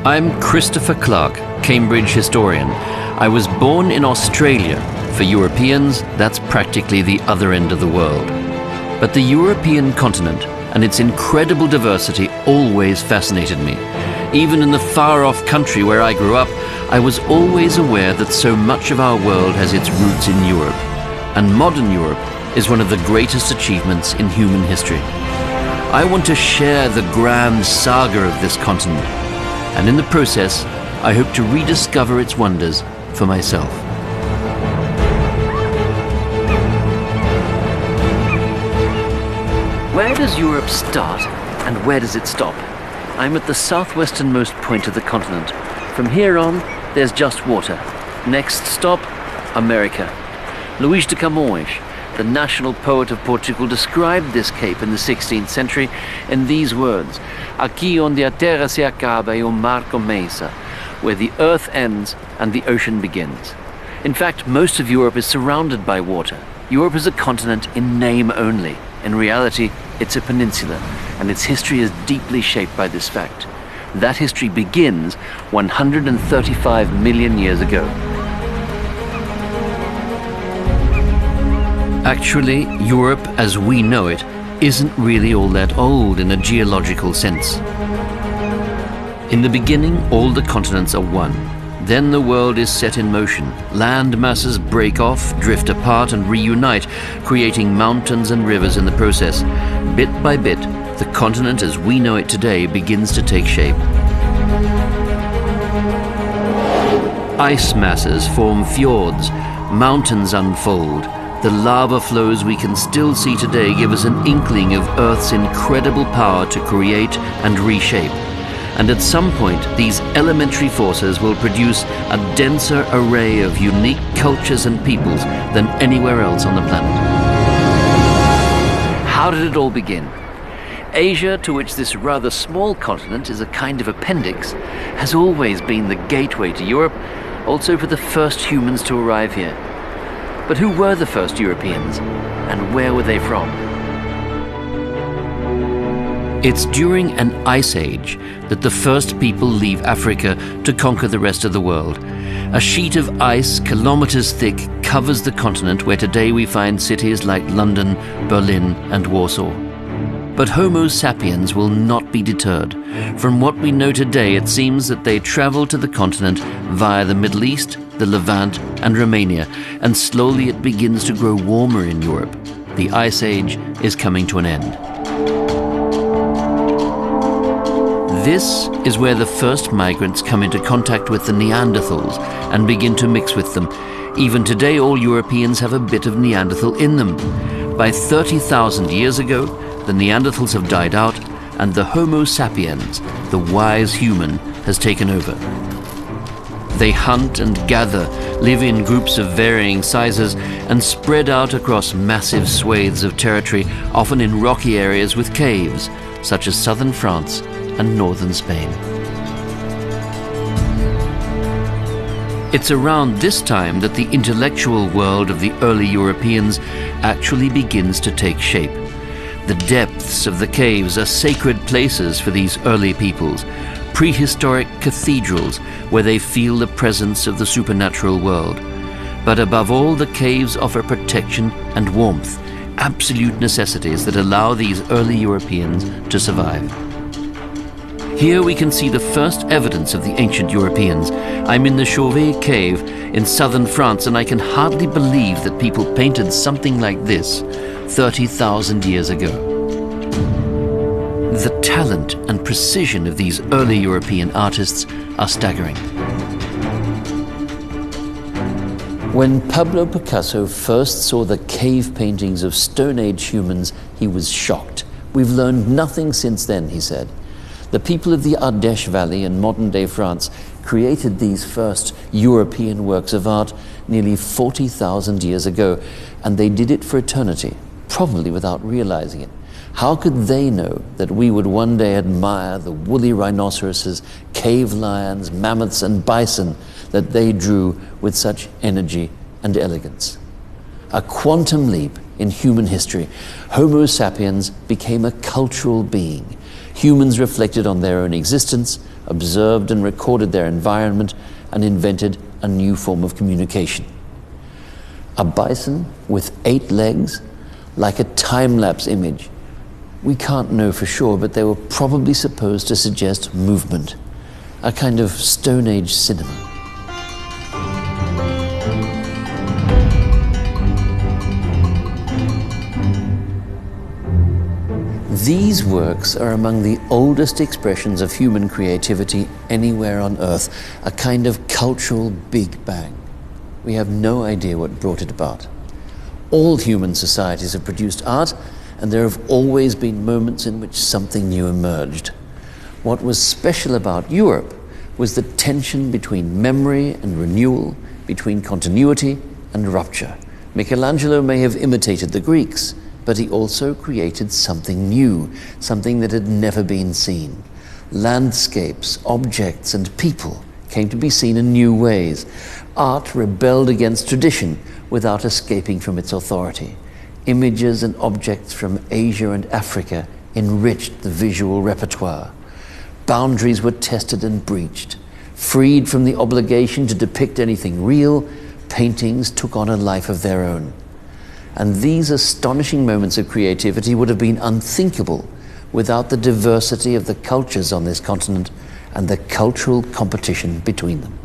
I'm Christopher Clark, Cambridge historian. I was born in Australia. For Europeans, that's practically the other end of the world. But the European continent and its incredible diversity always fascinated me. Even in the far-off country where I grew up, I was always aware that so much of our world has its roots in Europe. And modern Europe is one of the greatest achievements in human history. I want to share the grand saga of this continent. And in the process, I hope to rediscover its wonders for myself. Where does Europe start and where does it stop? I'm at the southwesternmost point of the continent. From here on, there's just water. Next stop, America. Luís de Camões, the national poet of Portugal, described this cape in the 16th century in these words: "Aqui onde a terra se acaba e o mar começa," where the earth ends and the ocean begins. In fact, most of Europe is surrounded by water. Europe is a continent in name only. In reality, it's a peninsula, and its history is deeply shaped by this fact. That history begins 135 million years ago. Actually, Europe as we know it isn't really all that old in a geological sense. In the beginning, all the continents are one. Then the world is set in motion. Land masses break off, drift apart and reunite, creating mountains and rivers in the process. Bit by bit, the continent as we know it today begins to take shape. Ice masses form fjords, mountains unfold. The lava flows we can still see today give us an inkling of Earth's incredible power to create and reshape. And at some point, these elementary forces will produce a denser array of unique cultures and peoples than anywhere else on the planet. How did it all begin? Asia, to which this rather small continent is a kind of appendix, has always been the gateway to Europe, also for the first humans to arrive here. But who were the first Europeans, and where were they from? It's during an ice age that the first people leave Africa to conquer the rest of the world. A sheet of ice kilometers thick covers the continent where today we find cities like London, Berlin and Warsaw. But Homo sapiens will not be deterred. From what we know today, it seems that they traveled to the continent via the Middle East, the Levant and Romania, and slowly it begins to grow warmer in Europe. The Ice Age is coming to an end. This is where the first migrants come into contact with the Neanderthals and begin to mix with them. Even today, all Europeans have a bit of Neanderthal in them. By 30,000 years ago, the Neanderthals have died out and the Homo sapiens, the wise human, has taken over. They hunt and gather, live in groups of varying sizes, and spread out across massive swathes of territory, often in rocky areas with caves, such as southern France and northern Spain. It's around this time that the intellectual world of the early Europeans actually begins to take shape. The depths of the caves are sacred places for these early peoples, prehistoric cathedrals where they feel the presence of the supernatural world. But above all, the caves offer protection and warmth, absolute necessities that allow these early Europeans to survive. Here we can see the first evidence of the ancient Europeans. I'm in the Chauvet cave in southern France, and I can hardly believe that people painted something like this 30,000 years ago. The talent and precision of these early European artists are staggering. When Pablo Picasso first saw the cave paintings of Stone Age humans, he was shocked. "We've learned nothing since then," he said. The people of the Ardèche Valley in modern-day France created these first European works of art nearly 40,000 years ago, and they did it for eternity, probably without realizing it. How could they know that we would one day admire the woolly rhinoceroses, cave lions, mammoths and bison that they drew with such energy and elegance? A quantum leap in human history. Homo sapiens became a cultural being. Humans reflected on their own existence, observed and recorded their environment, and invented a new form of communication. A bison with 8 legs, like a time-lapse image. We can't know for sure, but they were probably supposed to suggest movement, a kind of Stone Age cinema. These works are among the oldest expressions of human creativity anywhere on Earth, a kind of cultural Big Bang. We have no idea what brought it about. All human societies have produced art, and there have always been moments in which something new emerged. What was special about Europe was the tension between memory and renewal, between continuity and rupture. Michelangelo may have imitated the Greeks, but he also created something new, something that had never been seen. Landscapes, objects, and people came to be seen in new ways. Art rebelled against tradition without escaping from its authority. Images and objects from Asia and Africa enriched the visual repertoire. Boundaries were tested and breached. Freed from the obligation to depict anything real, paintings took on a life of their own. And these astonishing moments of creativity would have been unthinkable without the diversity of the cultures on this continent and the cultural competition between them.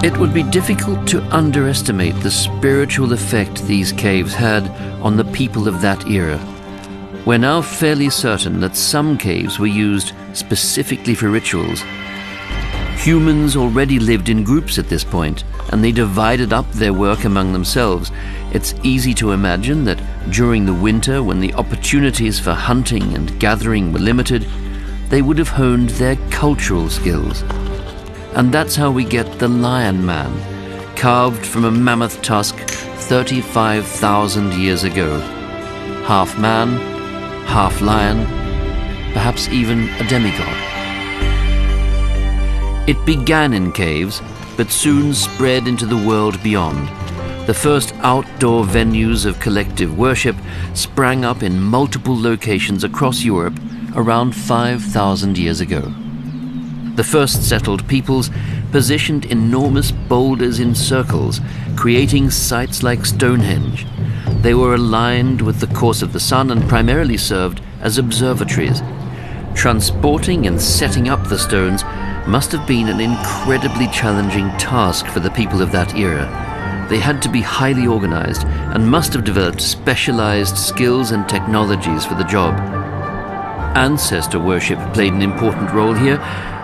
It would be difficult to underestimate the spiritual effect these caves had on the people of that era. We're now fairly certain that some caves were used specifically for rituals. Humans already lived in groups at this point, and they divided up their work among themselves. It's easy to imagine that during the winter, when the opportunities for hunting and gathering were limited, they would have honed their cultural skills. And that's how we get the Lion Man, carved from a mammoth tusk 35,000 years ago. Half man, half lion, perhaps even a demigod. It began in caves, but soon spread into the world beyond. The first outdoor venues of collective worship sprang up in multiple locations across Europe around 5,000 years ago. The first settled peoples positioned enormous boulders in circles, creating sites like Stonehenge. They were aligned with the course of the sun and primarily served as observatories. Transporting and setting up the stones must have been an incredibly challenging task for the people of that era. They had to be highly organized and must have developed specialized skills and technologies for the job. Ancestor worship played an important role here.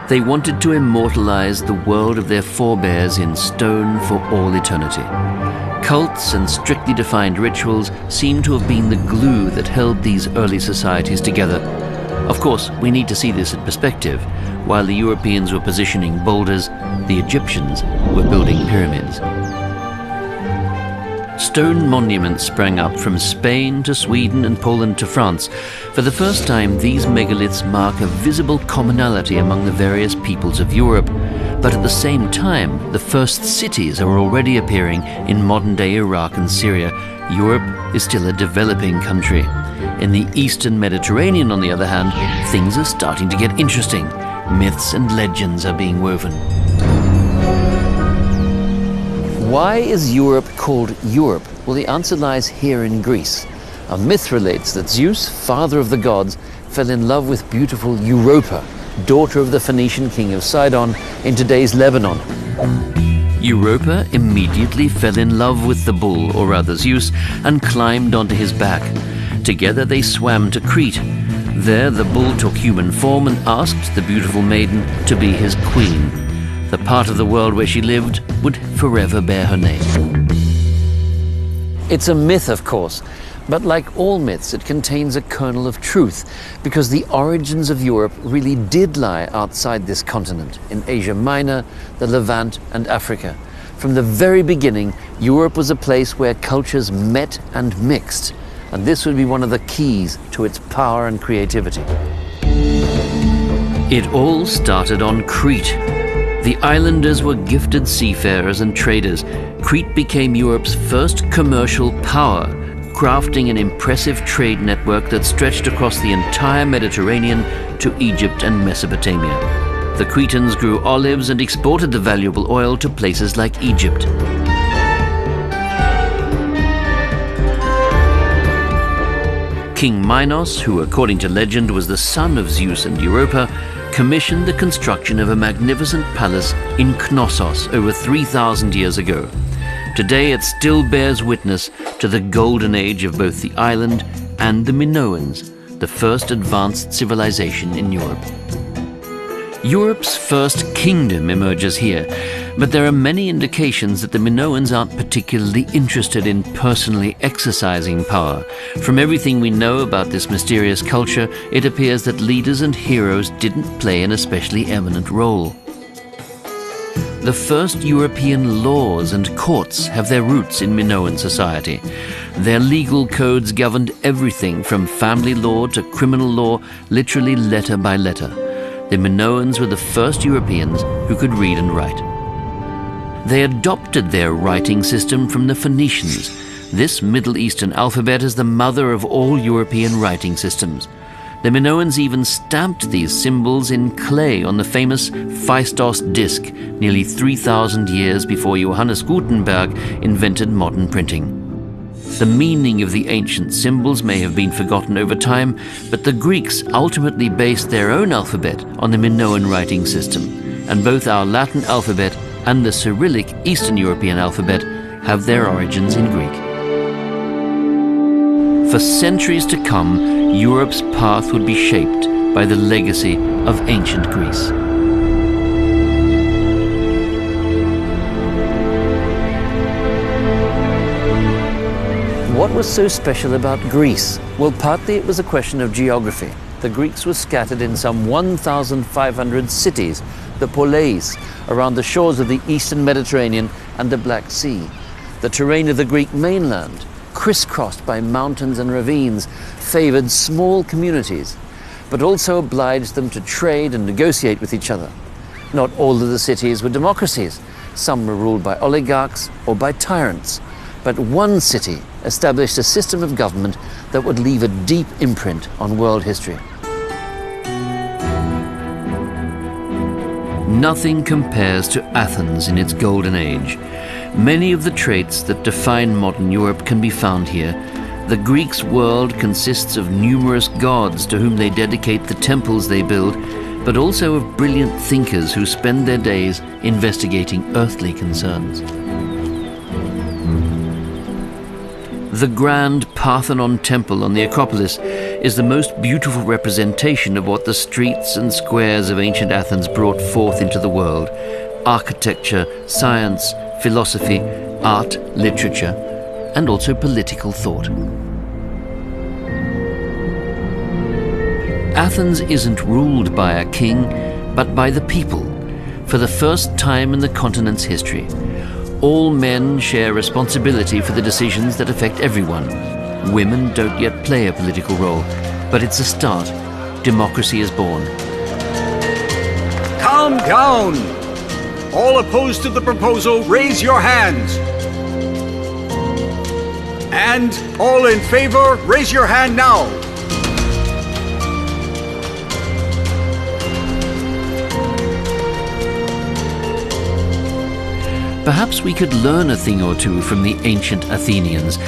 They wanted to immortalize the world of their forebears in stone for all eternity. Cults and strictly defined rituals seem to have been the glue that held these early societies together. Of course, we need to see this in perspective. While the Europeans were positioning boulders, the Egyptians were building pyramids. Stone monuments sprang up from Spain to Sweden and Poland to France. For the first time, these megaliths mark a visible commonality among the various peoples of Europe. But at the same time, the first cities are already appearing in modern-day Iraq and Syria. Europe is still a developing country. In the Eastern Mediterranean, on the other hand, things are starting to get interesting. Myths and legends are being woven. Why is Europe called Europe? Well, the answer lies here in Greece. A myth relates that Zeus, father of the gods, fell in love with beautiful Europa, daughter of the Phoenician king of Sidon in today's Lebanon. Europa immediately fell in love with the bull, or rather Zeus, and climbed onto his back. Together they swam to Crete. There the bull took human form and asked the beautiful maiden to be his queen. The part of the world where she lived would forever bear her name. It's a myth, of course, but like all myths, it contains a kernel of truth, because the origins of Europe really did lie outside this continent, in Asia Minor, the Levant, and Africa. From the very beginning, Europe was a place where cultures met and mixed, and this would be one of the keys to its power and creativity. It all started on Crete. The islanders were gifted seafarers and traders. Crete became Europe's first commercial power, crafting an impressive trade network that stretched across the entire Mediterranean to Egypt and Mesopotamia. The Cretans grew olives and exported the valuable oil to places like Egypt. King Minos, who according to legend was the son of Zeus and Europa, commissioned the construction of a magnificent palace in Knossos over 3,000 years ago. Today it still bears witness to the golden age of both the island and the Minoans, the first advanced civilization in Europe. Europe's first kingdom emerges here, but there are many indications that the Minoans aren't particularly interested in personally exercising power. From everything we know about this mysterious culture, it appears that leaders and heroes didn't play an especially eminent role. The first European laws and courts have their roots in Minoan society. Their legal codes governed everything from family law to criminal law, literally letter by letter. The Minoans were the first Europeans who could read and write. They adopted their writing system from the Phoenicians. This Middle Eastern alphabet is the mother of all European writing systems. The Minoans even stamped these symbols in clay on the famous Phaistos disc nearly 3,000 years before Johannes Gutenberg invented modern printing. The meaning of the ancient symbols may have been forgotten over time, but the Greeks ultimately based their own alphabet on the Minoan writing system, and both our Latin alphabet and the Cyrillic Eastern European alphabet have their origins in Greek. For centuries to come, Europe's path would be shaped by the legacy of ancient Greece. What was so special about Greece? Well, partly it was a question of geography. The Greeks were scattered in some 1,500 cities, the poleis, around the shores of the eastern Mediterranean and the Black Sea. The terrain of the Greek mainland, crisscrossed by mountains and ravines, favored small communities, but also obliged them to trade and negotiate with each other. Not all of the cities were democracies. Some were ruled by oligarchs or by tyrants. But one city established a system of government that would leave a deep imprint on world history. Nothing compares to Athens in its golden age. Many of the traits that define modern Europe can be found here. The Greeks' world consists of numerous gods to whom they dedicate the temples they build, but also of brilliant thinkers who spend their days investigating earthly concerns. The grand Parthenon temple on the Acropolis is the most beautiful representation of what the streets and squares of ancient Athens brought forth into the world: architecture, science, philosophy, art, literature, and also political thought. Athens isn't ruled by a king, but by the people. For the first time in the continent's history, all men share responsibility for the decisions that affect everyone. Women don't yet play a political role, but it's a start. Democracy is born. Calm down! All opposed to the proposal, raise your hands. And all in favor, raise your hand now. Perhaps we could learn a thing or two from the ancient Athenians.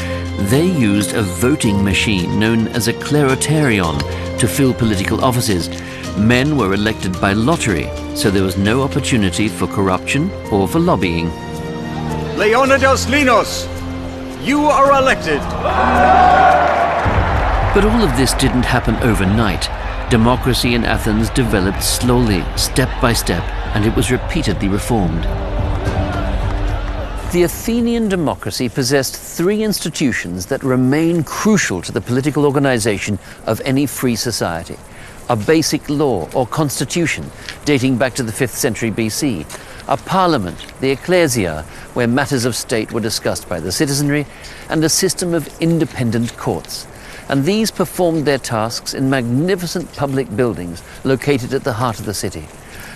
They used a voting machine known as a kleroterion to fill political offices. Men were elected by lottery, so there was no opportunity for corruption or for lobbying. Leonidas Linos, you are elected. But all of this didn't happen overnight. Democracy in Athens developed slowly, step by step, and it was repeatedly reformed. The Athenian democracy possessed three institutions that remain crucial to the political organization of any free society: a basic law or constitution dating back to the 5th century BC, a parliament, the ecclesia, where matters of state were discussed by the citizenry, and a system of independent courts. And these performed their tasks in magnificent public buildings located at the heart of the city.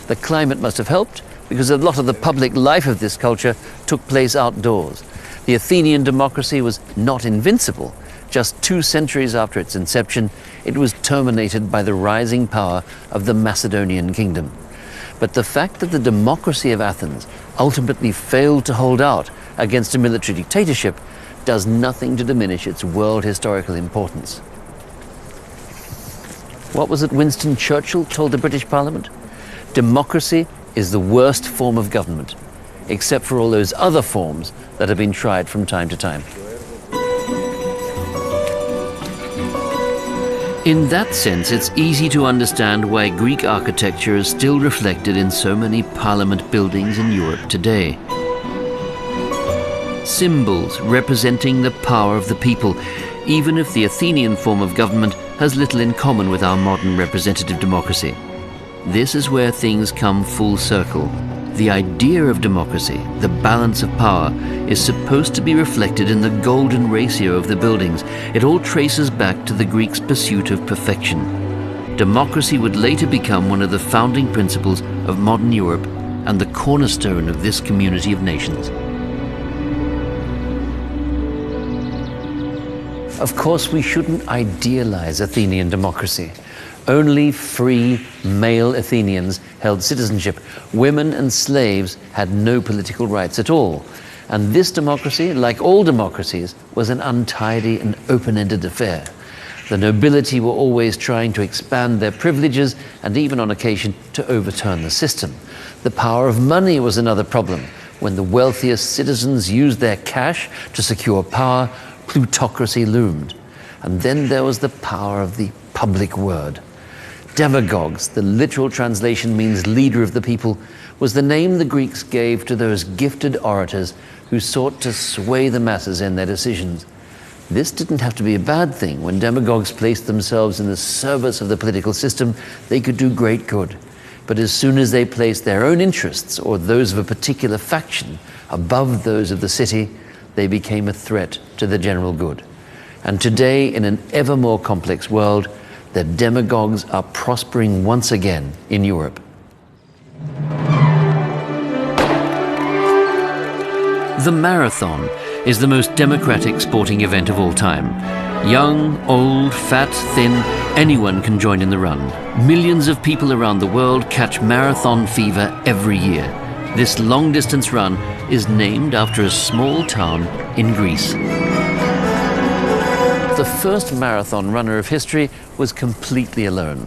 The climate must have helped, because a lot of the public life of this culture took place outdoors. The Athenian democracy was not invincible. Just 2 centuries after its inception, it was terminated by the rising power of the Macedonian kingdom. But the fact that the democracy of Athens ultimately failed to hold out against a military dictatorship does nothing to diminish its world historical importance. What was it Winston Churchill told the British Parliament? Democracy is the worst form of government, except for all those other forms that have been tried from time to time. In that sense, it's easy to understand why Greek architecture is still reflected in so many parliament buildings in Europe today. Symbols representing the power of the people, even if the Athenian form of government has little in common with our modern representative democracy. This is where things come full circle. The idea of democracy, the balance of power, is supposed to be reflected in the golden ratio of the buildings. It all traces back to the Greeks' pursuit of perfection. Democracy would later become one of the founding principles of modern Europe and the cornerstone of this community of nations. Of course, we shouldn't idealize Athenian democracy. Only free male Athenians held citizenship. Women and slaves had no political rights at all. And this democracy, like all democracies, was an untidy and open-ended affair. The nobility were always trying to expand their privileges and even on occasion to overturn the system. The power of money was another problem. When the wealthiest citizens used their cash to secure power, plutocracy loomed. And then there was the power of the public word. Demagogues, the literal translation means leader of the people, was the name the Greeks gave to those gifted orators who sought to sway the masses in their decisions. This didn't have to be a bad thing. When demagogues placed themselves in the service of the political system, they could do great good. But as soon as they placed their own interests or those of a particular faction above those of the city, they became a threat to the general good. And today, in an ever more complex world, the demagogues are prospering once again in Europe. The marathon is the most democratic sporting event of all time. Young, old, fat, thin, anyone can join in the run. Millions of people around the world catch marathon fever every year. This long-distance run is named after a small town in Greece. The first marathon runner of history was completely alone.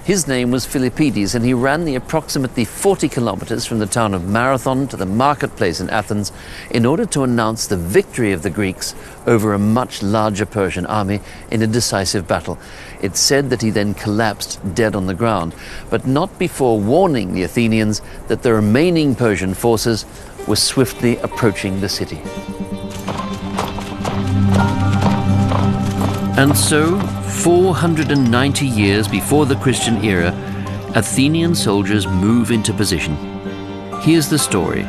His name was Philippides, and he ran the approximately 40 kilometers from the town of Marathon to the marketplace in Athens in order to announce the victory of the Greeks over a much larger Persian army in a decisive battle. It's said that he then collapsed dead on the ground, but not before warning the Athenians that the remaining Persian forces were swiftly approaching the city. And so, 490 years before the Christian era, Athenian soldiers move into position. Here's the story.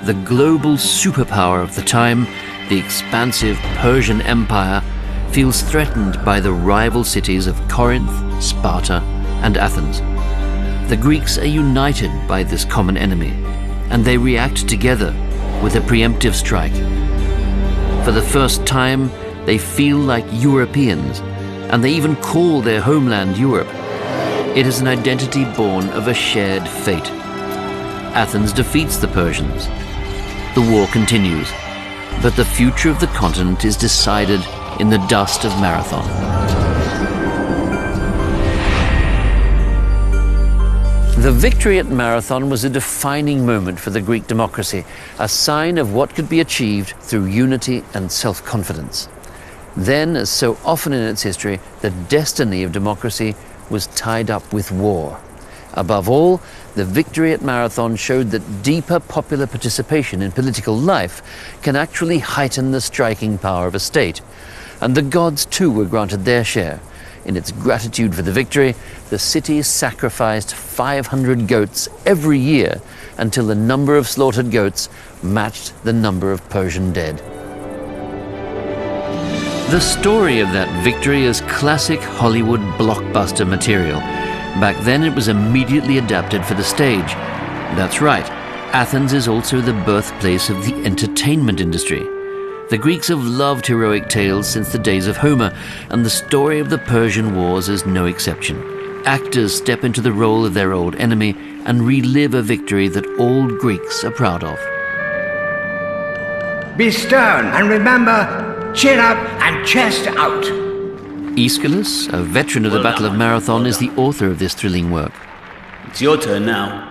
The global superpower of the time, the expansive Persian Empire, feels threatened by the rival cities of Corinth, Sparta, and Athens. The Greeks are united by this common enemy, and they react together with a preemptive strike. For the first time, they feel like Europeans, and they even call their homeland Europe. It is an identity born of a shared fate. Athens defeats the Persians. The war continues, but the future of the continent is decided in the dust of Marathon. The victory at Marathon was a defining moment for the Greek democracy, a sign of what could be achieved through unity and self-confidence. Then, as so often in its history, the destiny of democracy was tied up with war. Above all, the victory at Marathon showed that deeper popular participation in political life can actually heighten the striking power of a state. And the gods too were granted their share. In its gratitude for the victory, the city sacrificed 500 goats every year until the number of slaughtered goats matched the number of Persian dead. The story of that victory is classic Hollywood blockbuster material. Back then it was immediately adapted for the stage. That's right, Athens is also the birthplace of the entertainment industry. The Greeks have loved heroic tales since the days of Homer, and the story of the Persian Wars is no exception. Actors step into the role of their old enemy and relive a victory that all Greeks are proud of. Be stern and remember, chin up and chest out. Aeschylus, a veteran of the Battle of Marathon, is the author of this thrilling work. It's your turn now.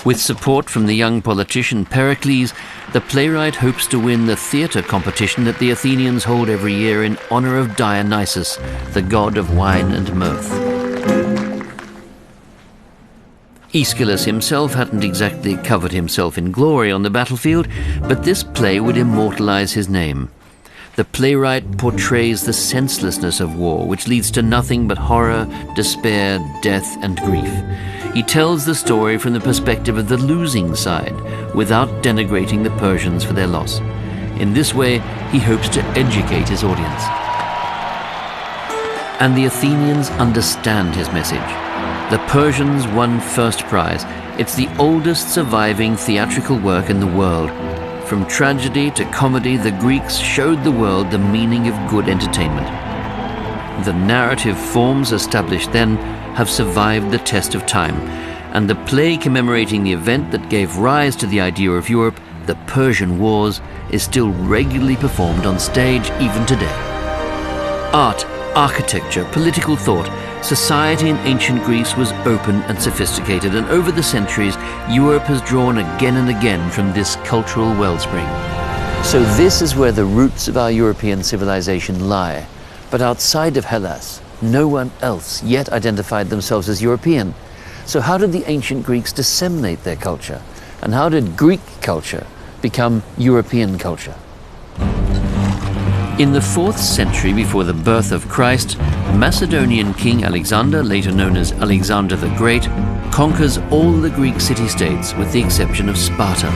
With support from the young politician Pericles, the playwright hopes to win the theatre competition that the Athenians hold every year in honour of Dionysus, the god of wine and mirth. Aeschylus himself hadn't exactly covered himself in glory on the battlefield, but this play would immortalise his name. The playwright portrays the senselessness of war, which leads to nothing but horror, despair, death, and grief. He tells the story from the perspective of the losing side, without denigrating the Persians for their loss. In this way, he hopes to educate his audience. And the Athenians understand his message. The Persians won first prize. It's the oldest surviving theatrical work in the world. From tragedy to comedy, the Greeks showed the world the meaning of good entertainment. The narrative forms established then have survived the test of time, and the play commemorating the event that gave rise to the idea of Europe, the Persian Wars, is still regularly performed on stage even today. Art, architecture, political thought, society in ancient Greece was open and sophisticated, and over the centuries, Europe has drawn again and again from this cultural wellspring. So this is where the roots of our European civilization lie. But outside of Hellas, no one else yet identified themselves as European. So how did the ancient Greeks disseminate their culture? And how did Greek culture become European culture? In the 4th century before the birth of Christ, Macedonian King Alexander, later known as Alexander the Great, conquers all the Greek city-states with the exception of Sparta.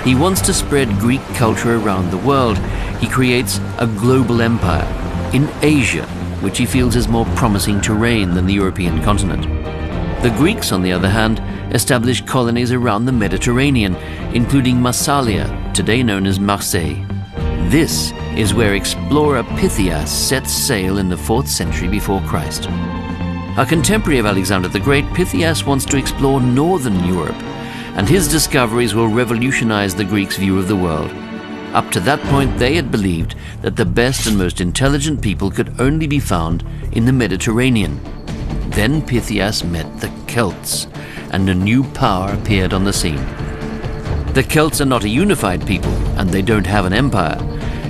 He wants to spread Greek culture around the world. He creates a global empire in Asia, which he feels is more promising terrain than the European continent. The Greeks, on the other hand, established colonies around the Mediterranean, including Massalia, today known as Marseille. This is where explorer Pythias sets sail in the 4th century before Christ. A contemporary of Alexander the Great, Pythias wants to explore northern Europe, and his discoveries will revolutionize the Greeks' view of the world. Up to that point, they had believed that the best and most intelligent people could only be found in the Mediterranean. Then Pythias met the Celts, and a new power appeared on the scene. The Celts are not a unified people, and they don't have an empire.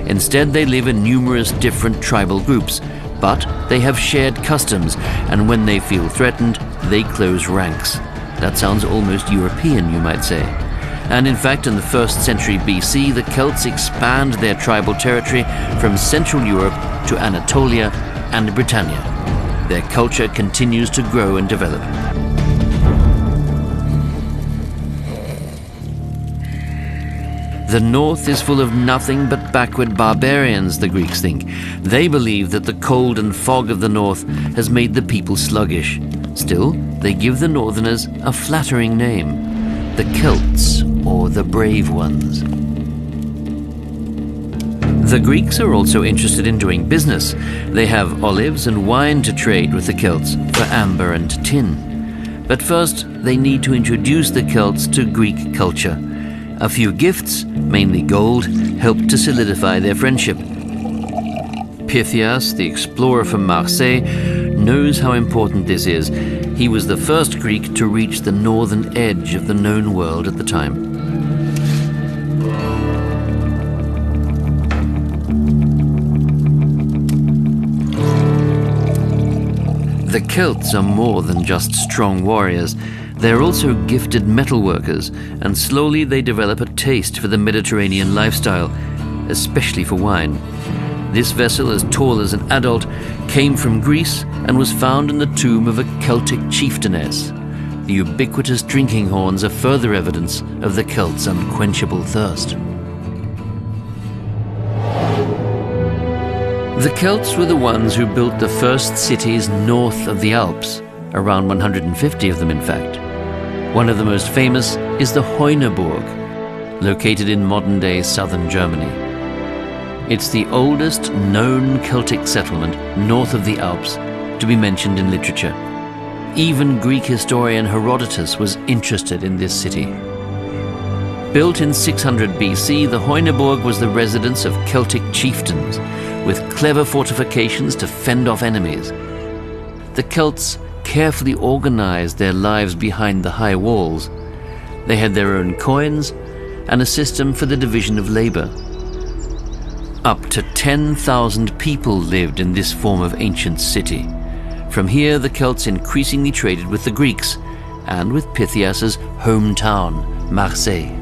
Instead, they live in numerous different tribal groups, but they have shared customs, and when they feel threatened, they close ranks. That sounds almost European, you might say. And in fact, in the 1st century BC, the Celts expand their tribal territory from Central Europe to Anatolia and Britannia. Their culture continues to grow and develop. The north is full of nothing but backward barbarians, the Greeks think. They believe that the cold and fog of the north has made the people sluggish. Still, they give the northerners a flattering name: the Celts, or the brave ones. The Greeks are also interested in doing business. They have olives and wine to trade with the Celts for amber and tin. But first, they need to introduce the Celts to Greek culture. A few gifts, mainly gold, help to solidify their friendship. Pythias, the explorer from Marseille, knows how important this is. He was the first Greek to reach the northern edge of the known world at the time. The Celts are more than just strong warriors. They're also gifted metalworkers, and slowly they develop a taste for the Mediterranean lifestyle, especially for wine. This vessel, as tall as an adult, came from Greece and was found in the tomb of a Celtic chieftainess. The ubiquitous drinking horns are further evidence of the Celts' unquenchable thirst. The Celts were the ones who built the first cities north of the Alps, around 150 of them in fact. One of the most famous is the Heuneburg, located in modern-day southern Germany. It's the oldest known Celtic settlement north of the Alps to be mentioned in literature. Even Greek historian Herodotus was interested in this city. Built in 600 BC, the Heuneburg was the residence of Celtic chieftains, with clever fortifications to fend off enemies. The Celts carefully organized their lives behind the high walls. They had their own coins and a system for the division of labor. Up to 10,000 people lived in this form of ancient city. From here, the Celts increasingly traded with the Greeks and with Pythias's hometown, Marseille.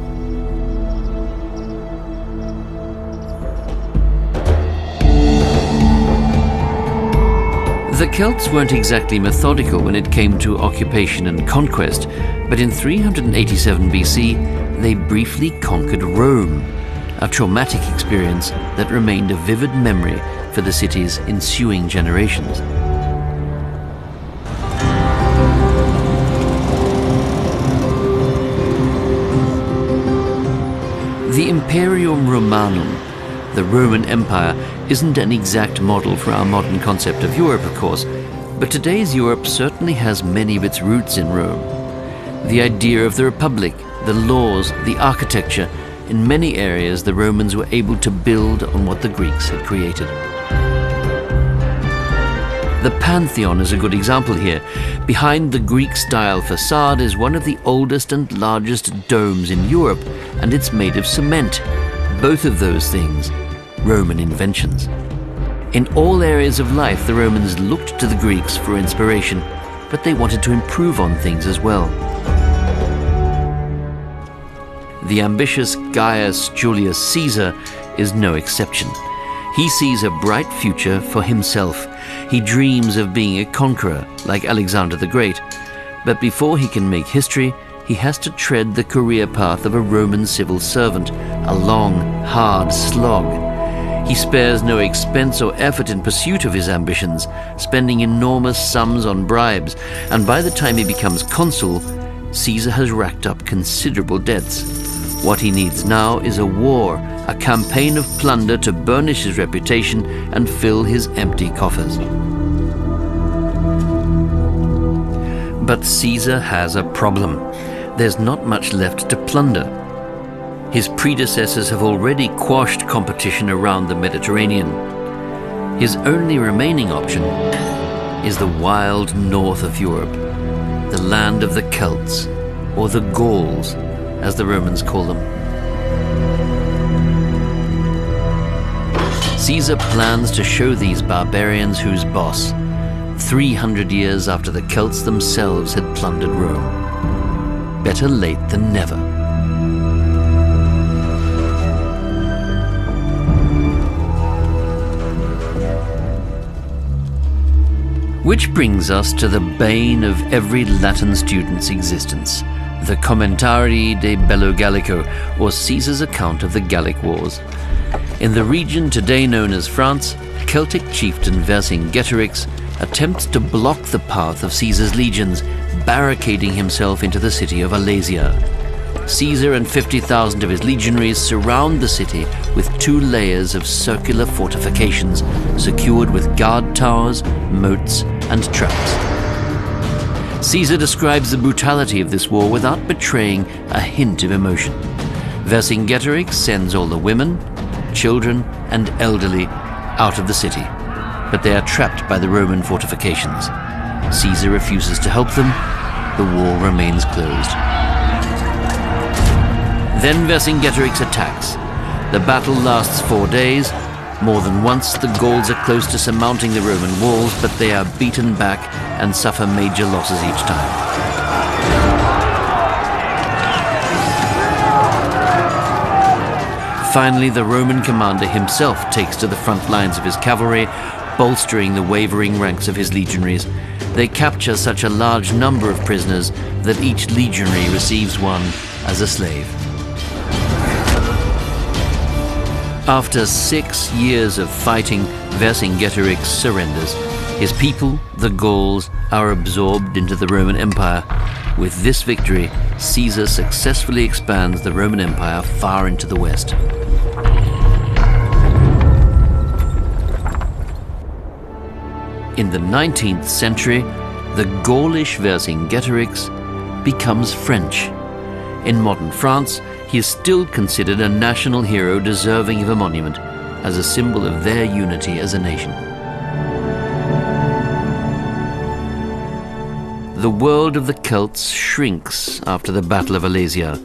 The Celts weren't exactly methodical when it came to occupation and conquest, but in 387 BC, they briefly conquered Rome, a traumatic experience that remained a vivid memory for the city's ensuing generations. The Imperium Romanum, the Roman Empire, isn't an exact model for our modern concept of Europe, of course, but today's Europe certainly has many of its roots in Rome. The idea of the Republic, the laws, the architecture, in many areas the Romans were able to build on what the Greeks had created. The Pantheon is a good example here. Behind the Greek-style facade is one of the oldest and largest domes in Europe, and it's made of cement. Both of those things, Roman inventions. In all areas of life, the Romans looked to the Greeks for inspiration, but they wanted to improve on things as well. The ambitious Gaius Julius Caesar is no exception. He sees a bright future for himself. He dreams of being a conqueror like Alexander the Great. But before he can make history, he has to tread the career path of a Roman civil servant, a long, hard slog. He spares no expense or effort in pursuit of his ambitions, spending enormous sums on bribes, and by the time he becomes consul, Caesar has racked up considerable debts. What he needs now is a war, a campaign of plunder to burnish his reputation and fill his empty coffers. But Caesar has a problem. There's not much left to plunder. His predecessors have already quashed competition around the Mediterranean. His only remaining option is the wild north of Europe, the land of the Celts, or the Gauls, as the Romans call them. Caesar plans to show these barbarians who's boss, 300 years after the Celts themselves had plundered Rome. Better late than never. Which brings us to the bane of every Latin student's existence, the Commentari de Bello Gallico, or Caesar's account of the Gallic Wars. In the region today known as France, Celtic chieftain Vercingetorix attempts to block the path of Caesar's legions, barricading himself into the city of Alesia. Caesar and 50,000 of his legionaries surround the city with 2 layers of circular fortifications, secured with guard towers, moats, and traps. Caesar describes the brutality of this war without betraying a hint of emotion. Vercingetorix sends all the women, children, and elderly out of the city, but they are trapped by the Roman fortifications. Caesar refuses to help them. The war remains closed. Then Vercingetorix attacks. The battle lasts 4 days. More than once, the Gauls are close to surmounting the Roman walls, but they are beaten back and suffer major losses each time. Finally, the Roman commander himself takes to the front lines of his cavalry, bolstering the wavering ranks of his legionaries. They capture such a large number of prisoners that each legionary receives one as a slave. After 6 years of fighting, Vercingetorix surrenders. His people, the Gauls, are absorbed into the Roman Empire, With this victory, Caesar successfully expands the Roman Empire far into the west. In the 19th century, the Gaulish Vercingetorix becomes French. In modern France, he is still considered a national hero deserving of a monument, as a symbol of their unity as a nation. The world of the Celts shrinks after the Battle of Alesia.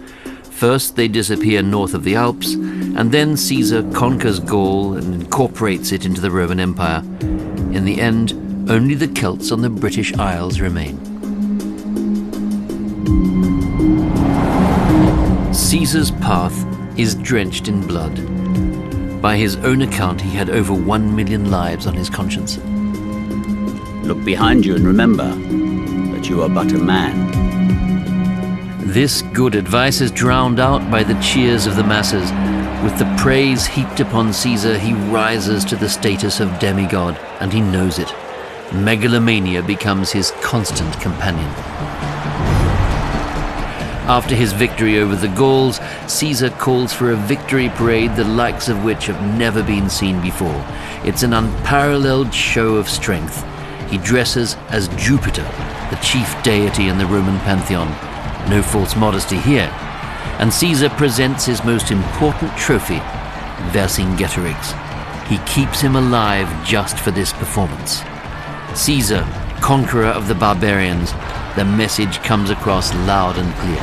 First they disappear north of the Alps, and then Caesar conquers Gaul and incorporates it into the Roman Empire. In the end, only the Celts on the British Isles remain. Caesar's path is drenched in blood. By his own account, he had over 1 million lives on his conscience. Look behind you and remember that you are but a man. This good advice is drowned out by the cheers of the masses. With the praise heaped upon Caesar, he rises to the status of demigod, and he knows it. Megalomania becomes his constant companion. After his victory over the Gauls, Caesar calls for a victory parade the likes of which have never been seen before. It's an unparalleled show of strength. He dresses as Jupiter, the chief deity in the Roman pantheon. No false modesty here. And Caesar presents his most important trophy, Vercingetorix. He keeps him alive just for this performance. Caesar, conqueror of the barbarians, the message comes across loud and clear.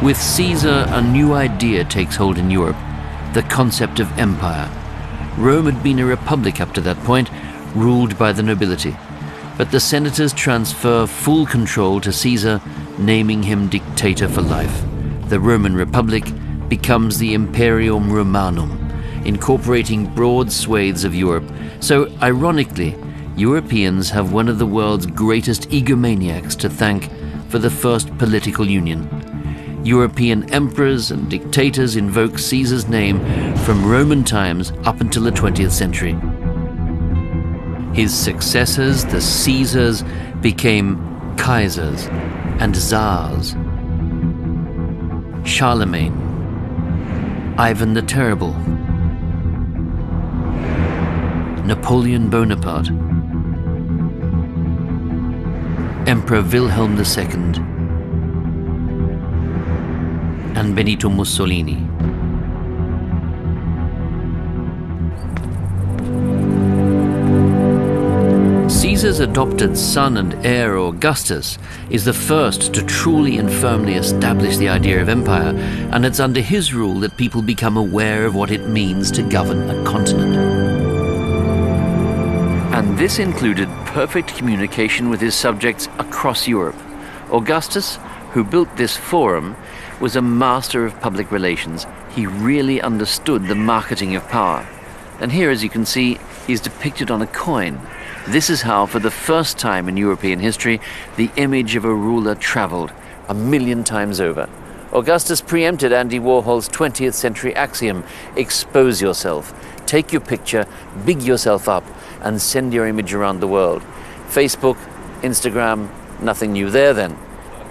With Caesar, a new idea takes hold in Europe, the concept of empire. Rome had been a republic up to that point, ruled by the nobility. But the senators transfer full control to Caesar, naming him dictator for life. The Roman Republic becomes the Imperium Romanum, incorporating broad swathes of Europe. So, ironically, Europeans have one of the world's greatest egomaniacs to thank for the first political union. European emperors and dictators invoke Caesar's name from Roman times up until the 20th century. His successors, the Caesars, became Kaisers and Tsars. Charlemagne, Ivan the Terrible, Napoleon Bonaparte, Emperor Wilhelm II, and Benito Mussolini. Caesar's adopted son and heir Augustus is the first to truly and firmly establish the idea of empire, and it's under his rule that people become aware of what it means to govern a continent. And this included perfect communication with his subjects across Europe. Augustus, who built this forum, was a master of public relations. He really understood the marketing of power. And here, as you can see, he's depicted on a coin. This is how, for the first time in European history, the image of a ruler traveled 1 million times over. Augustus preempted Andy Warhol's 20th century axiom, expose yourself, take your picture, big yourself up, and send your image around the world. Facebook, Instagram, nothing new there then.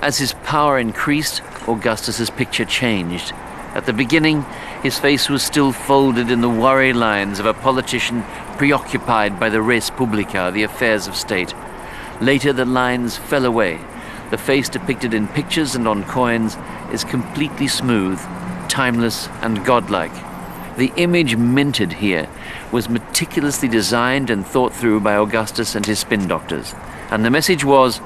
As his power increased, Augustus's picture changed. At the beginning, his face was still folded in the worry lines of a politician preoccupied by the res publica, the affairs of state. Later, the lines fell away. The face depicted in pictures and on coins is completely smooth, timeless, and godlike. The image minted here was meticulously designed and thought through by Augustus and his spin doctors. And the message was,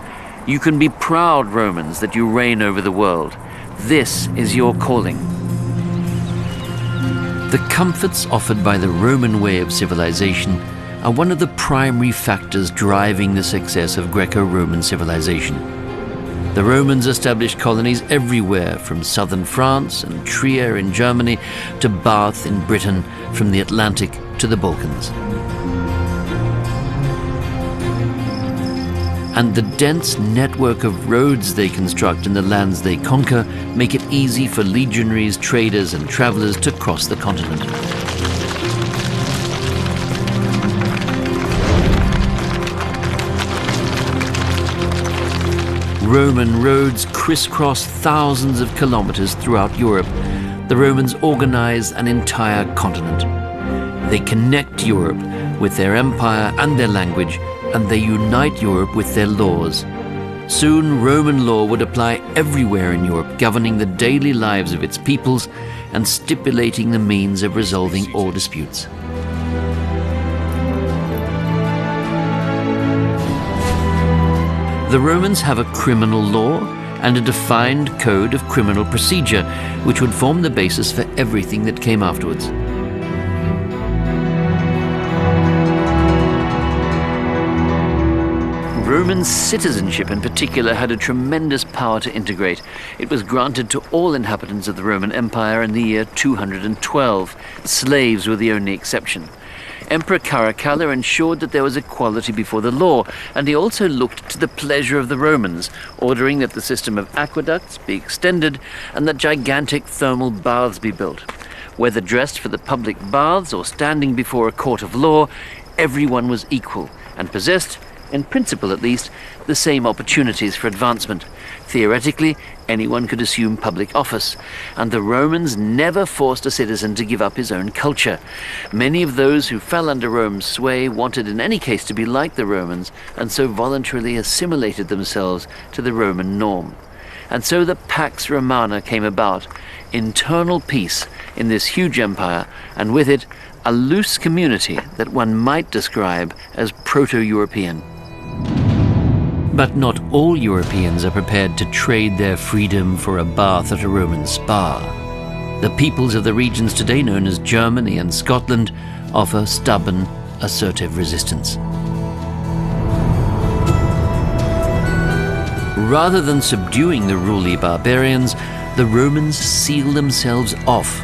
you can be proud, Romans, that you reign over the world. This is your calling. The comforts offered by the Roman way of civilization are one of the primary factors driving the success of Greco-Roman civilization. The Romans established colonies everywhere, from southern France and Trier in Germany to Bath in Britain, from the Atlantic to the Balkans. And the dense network of roads they construct in the lands they conquer make it easy for legionaries, traders, and travelers to cross the continent. Roman roads crisscross thousands of kilometers throughout Europe. The Romans organize an entire continent. They connect Europe with their empire and their language, and they unite Europe with their laws. Soon, Roman law would apply everywhere in Europe, governing the daily lives of its peoples and stipulating the means of resolving all disputes. The Romans have a criminal law and a defined code of criminal procedure, which would form the basis for everything that came afterwards. Roman citizenship in particular had a tremendous power to integrate. It was granted to all inhabitants of the Roman Empire in the year 212. Slaves were the only exception. Emperor Caracalla ensured that there was equality before the law, and he also looked to the pleasure of the Romans, ordering that the system of aqueducts be extended and that gigantic thermal baths be built. Whether dressed for the public baths or standing before a court of law, everyone was equal and possessed, in principle at least, the same opportunities for advancement. Theoretically, anyone could assume public office, and the Romans never forced a citizen to give up his own culture. Many of those who fell under Rome's sway wanted in any case to be like the Romans, and so voluntarily assimilated themselves to the Roman norm. And so the Pax Romana came about, internal peace in this huge empire, and with it a loose community that one might describe as proto-European. But not all Europeans are prepared to trade their freedom for a bath at a Roman spa. The peoples of the regions today known as Germany and Scotland offer stubborn, assertive resistance. Rather than subduing the ruly barbarians, the Romans sealed themselves off.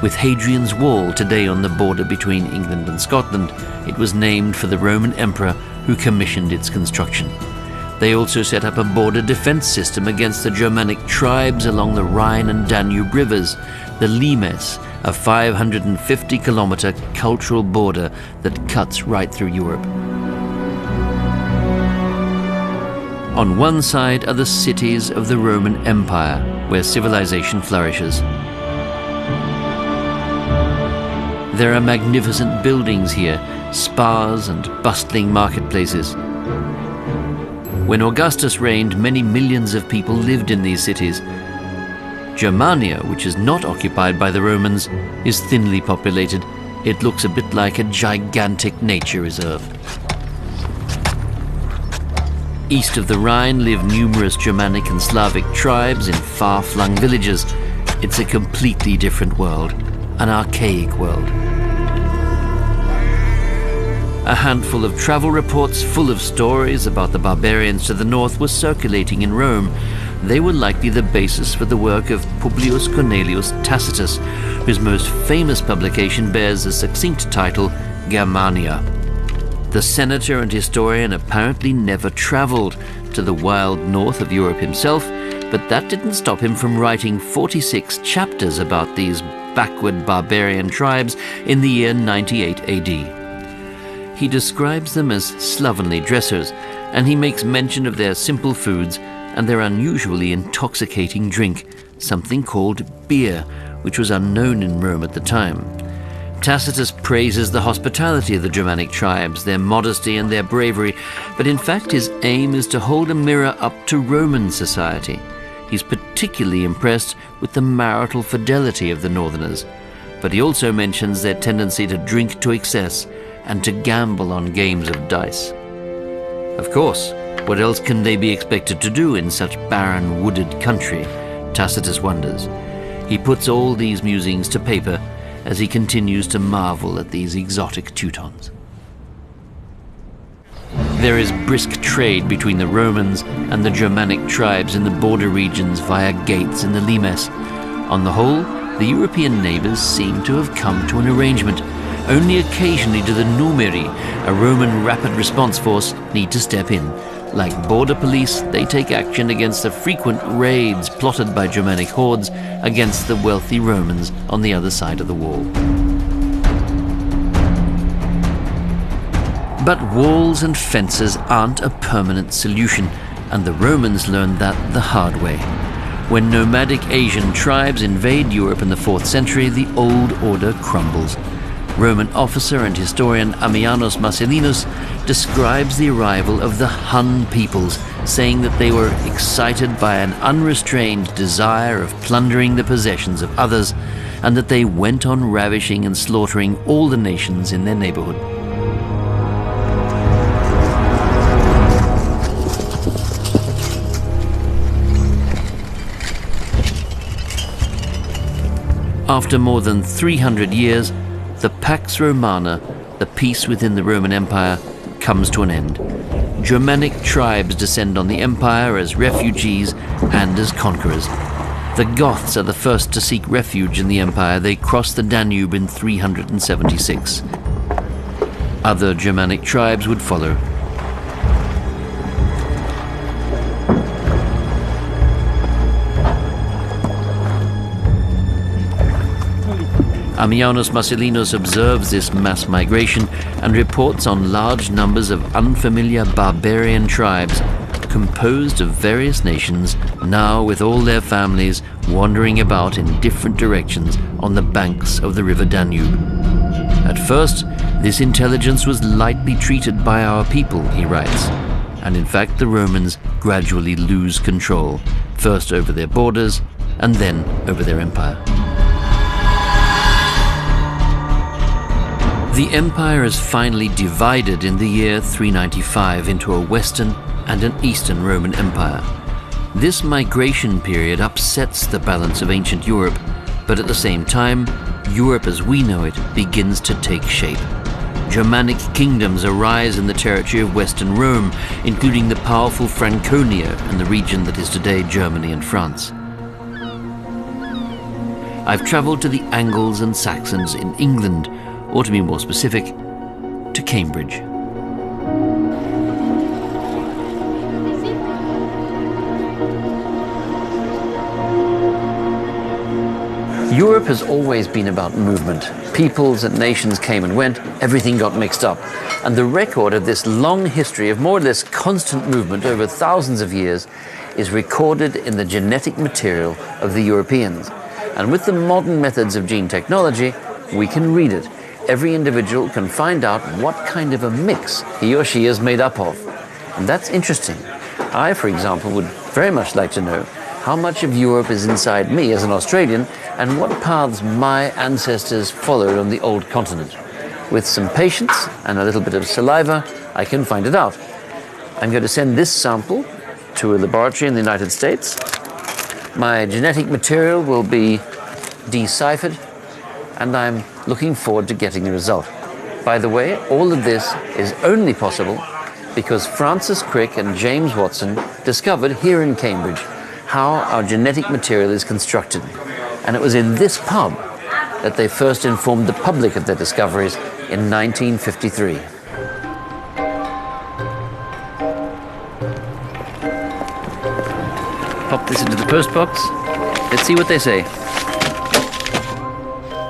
With Hadrian's Wall today on the border between England and Scotland, it was named for the Roman emperor who commissioned its construction. They also set up a border defense system against the Germanic tribes along the Rhine and Danube rivers, the Limes, a 550-kilometer cultural border that cuts right through Europe. On one side are the cities of the Roman Empire, where civilization flourishes. There are magnificent buildings here, spas and bustling marketplaces. When Augustus reigned, many millions of people lived in these cities. Germania, which is not occupied by the Romans, is thinly populated. It looks a bit like a gigantic nature reserve. East of the Rhine live numerous Germanic and Slavic tribes in far-flung villages. It's a completely different world, an archaic world. A handful of travel reports full of stories about the barbarians to the north were circulating in Rome. They were likely the basis for the work of Publius Cornelius Tacitus, whose most famous publication bears the succinct title Germania. The senator and historian apparently never traveled to the wild north of Europe himself, but that didn't stop him from writing 46 chapters about these backward barbarian tribes in the year 98 AD. He describes them as slovenly dressers, and he makes mention of their simple foods and their unusually intoxicating drink, something called beer, which was unknown in Rome at the time. Tacitus praises the hospitality of the Germanic tribes, their modesty and their bravery, but in fact his aim is to hold a mirror up to Roman society. He's particularly impressed with the marital fidelity of the northerners, but he also mentions their tendency to drink to excess and to gamble on games of dice. Of course, what else can they be expected to do in such barren, wooded country? Tacitus wonders. He puts all these musings to paper as he continues to marvel at these exotic Teutons. There is brisk trade between the Romans and the Germanic tribes in the border regions via gates in the Limes. On the whole, the European neighbors seem to have come to an arrangement. Only occasionally do the numeri, a Roman rapid response force, need to step in. Like border police, they take action against the frequent raids plotted by Germanic hordes against the wealthy Romans on the other side of the wall. But walls and fences aren't a permanent solution. and the Romans learned that the hard way. When nomadic Asian tribes invade Europe in the 4th century, the old order crumbles. Roman officer and historian Ammianus Marcellinus describes the arrival of the Hun peoples, saying that they were excited by an unrestrained desire of plundering the possessions of others, and that they went on ravishing and slaughtering all the nations in their neighborhood. After more than 300 years, the Pax Romana, the peace within the Roman Empire, comes to an end. Germanic tribes descend on the empire as refugees and as conquerors. The Goths are the first to seek refuge in the empire. They cross the Danube in 376. Other Germanic tribes would follow. Ammianus Marcellinus observes this mass migration and reports on large numbers of unfamiliar barbarian tribes composed of various nations, now with all their families wandering about in different directions on the banks of the river Danube. At first, this intelligence was lightly treated by our people, he writes, and in fact the Romans gradually lose control, first over their borders and then over their empire. The empire is finally divided in the year 395 into a Western and an Eastern Roman Empire. This migration period upsets the balance of ancient Europe, but at the same time, Europe as we know it begins to take shape. Germanic kingdoms arise in the territory of Western Rome, including the powerful Franconia and the region that is today Germany and France. I've traveled to the Angles and Saxons in England, or to be more specific, to Cambridge. Europe has always been about movement. Peoples and nations came and went, everything got mixed up. And the record of this long history of more or less constant movement over thousands of years is recorded in the genetic material of the Europeans. And with the modern methods of gene technology, we can read it. Every individual can find out what kind of a mix he or she is made up of. And that's interesting. I, for example, would very much like to know how much of Europe is inside me as an Australian and what paths my ancestors followed on the old continent. With some patience and a little bit of saliva, I can find it out. I'm going to send this sample to a laboratory in the United States. My genetic material will be deciphered, and I'm looking forward to getting the result. By the way, all of this is only possible because Francis Crick and James Watson discovered here in Cambridge how our genetic material is constructed. And it was in this pub that they first informed the public of their discoveries in 1953. Pop this into the post box. Let's see what they say.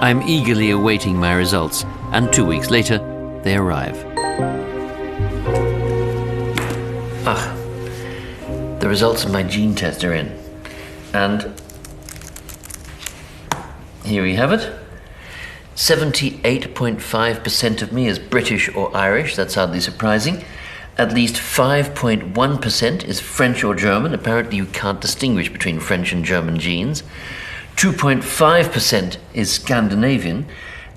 I'm eagerly awaiting my results, and 2 weeks later, they arrive. The results of my gene test are in. And here we have it. 78.5% of me is British or Irish, that's hardly surprising. At least 5.1% is French or German. Apparently you can't distinguish between French and German genes. 2.5% is Scandinavian,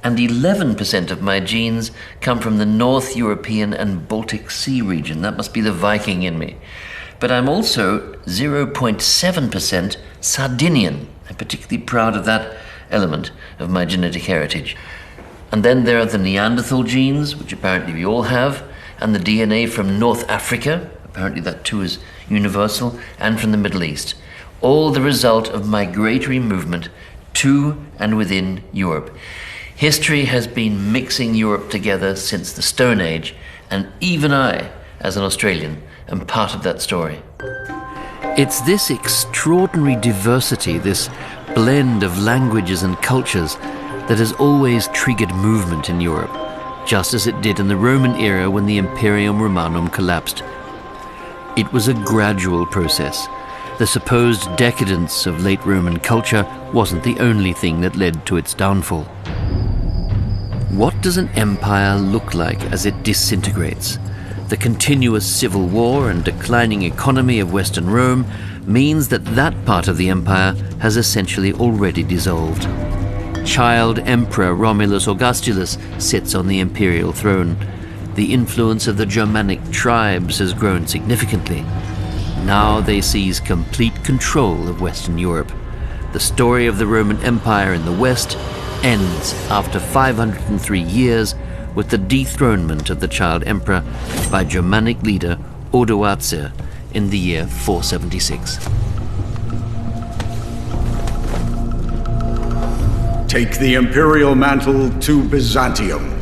and 11% of my genes come from the North European and Baltic Sea region. That must be the Viking in me. But I'm also 0.7% Sardinian. I'm particularly proud of that element of my genetic heritage. And then there are the Neanderthal genes, which apparently we all have, and the DNA from North Africa, apparently that too is universal, and from the Middle East. All the result of migratory movement to and within Europe. History has been mixing Europe together since the Stone Age, and even I, as an Australian, am part of that story. It's this extraordinary diversity, this blend of languages and cultures, that has always triggered movement in Europe, just as it did in the Roman era when the Imperium Romanum collapsed. It was a gradual process. The supposed decadence of late Roman culture wasn't the only thing that led to its downfall. What does an empire look like as it disintegrates? The continuous civil war and declining economy of Western Rome means that that part of the empire has essentially already dissolved. Child Emperor Romulus Augustulus sits on the imperial throne. The influence of the Germanic tribes has grown significantly. Now they seize complete control of Western Europe. The story of the Roman Empire in the West ends after 503 years with the dethronement of the child emperor by Germanic leader Odoacer in the year 476. Take the imperial mantle to Byzantium.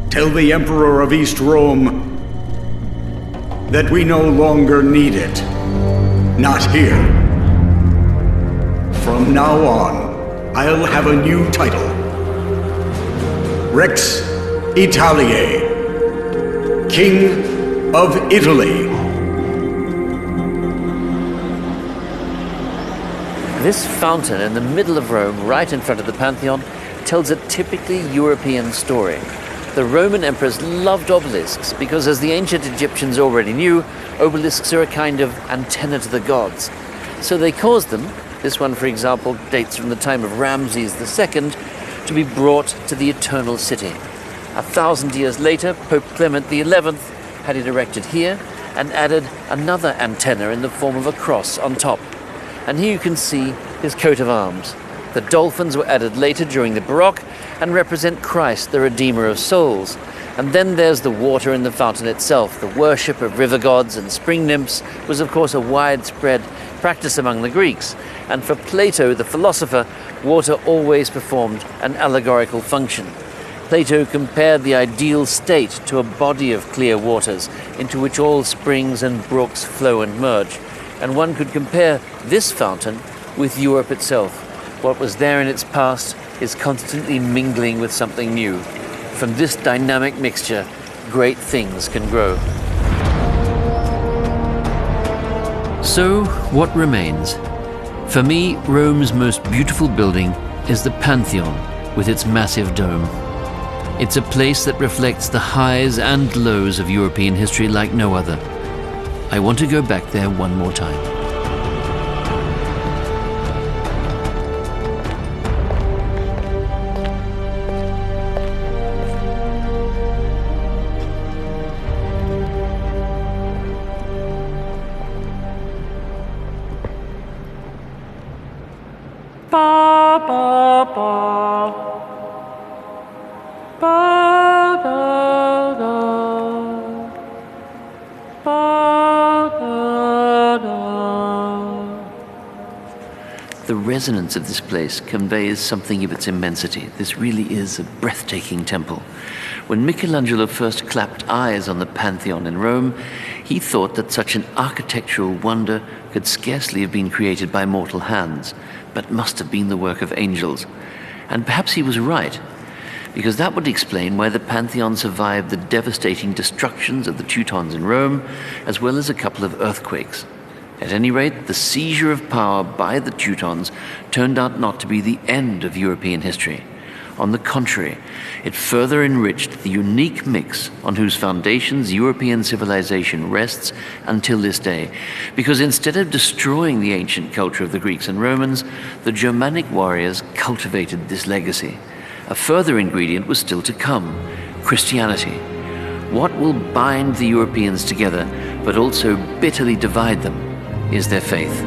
Tell the Emperor of East Rome that we no longer need it. Not here. From now on, I'll have a new title. Rex Italiae, King of Italy. This fountain in the middle of Rome, right in front of the Pantheon, tells a typically European story. The Roman emperors loved obelisks because, as the ancient Egyptians already knew, obelisks are a kind of antenna to the gods. So they caused them, this one for example dates from the time of Ramses II, to be brought to the Eternal City. 1,000 years later, Pope Clement XI had it erected here and added another antenna in the form of a cross on top. And here you can see his coat of arms. The dolphins were added later during the Baroque and represent Christ, the Redeemer of souls. And then there's the water in the fountain itself. The worship of river gods and spring nymphs was of course a widespread practice among the Greeks. And for Plato, the philosopher, water always performed an allegorical function. Plato compared the ideal state to a body of clear waters into which all springs and brooks flow and merge. And one could compare this fountain with Europe itself. What was there in its past is constantly mingling with something new. From this dynamic mixture, great things can grow. So, what remains? For me, Rome's most beautiful building is the Pantheon with its massive dome. It's a place that reflects the highs and lows of European history like no other. I want to go back there one more time. Ba ba ba ba da da ba da da. The resonance of this place conveys something of its immensity. This really is a breathtaking temple. When Michelangelo first clapped eyes on the Pantheon in Rome, he thought that such an architectural wonder could scarcely have been created by mortal hands, but must have been the work of angels. And perhaps he was right, because that would explain why the Pantheon survived the devastating destructions of the Teutons in Rome, as well as a couple of earthquakes. At any rate, the seizure of power by the Teutons turned out not to be the end of European history. On the contrary, it further enriched the unique mix on whose foundations European civilization rests until this day, because instead of destroying the ancient culture of the Greeks and Romans, the Germanic warriors cultivated this legacy. A further ingredient was still to come: Christianity. What will bind the Europeans together, but also bitterly divide them, is their faith.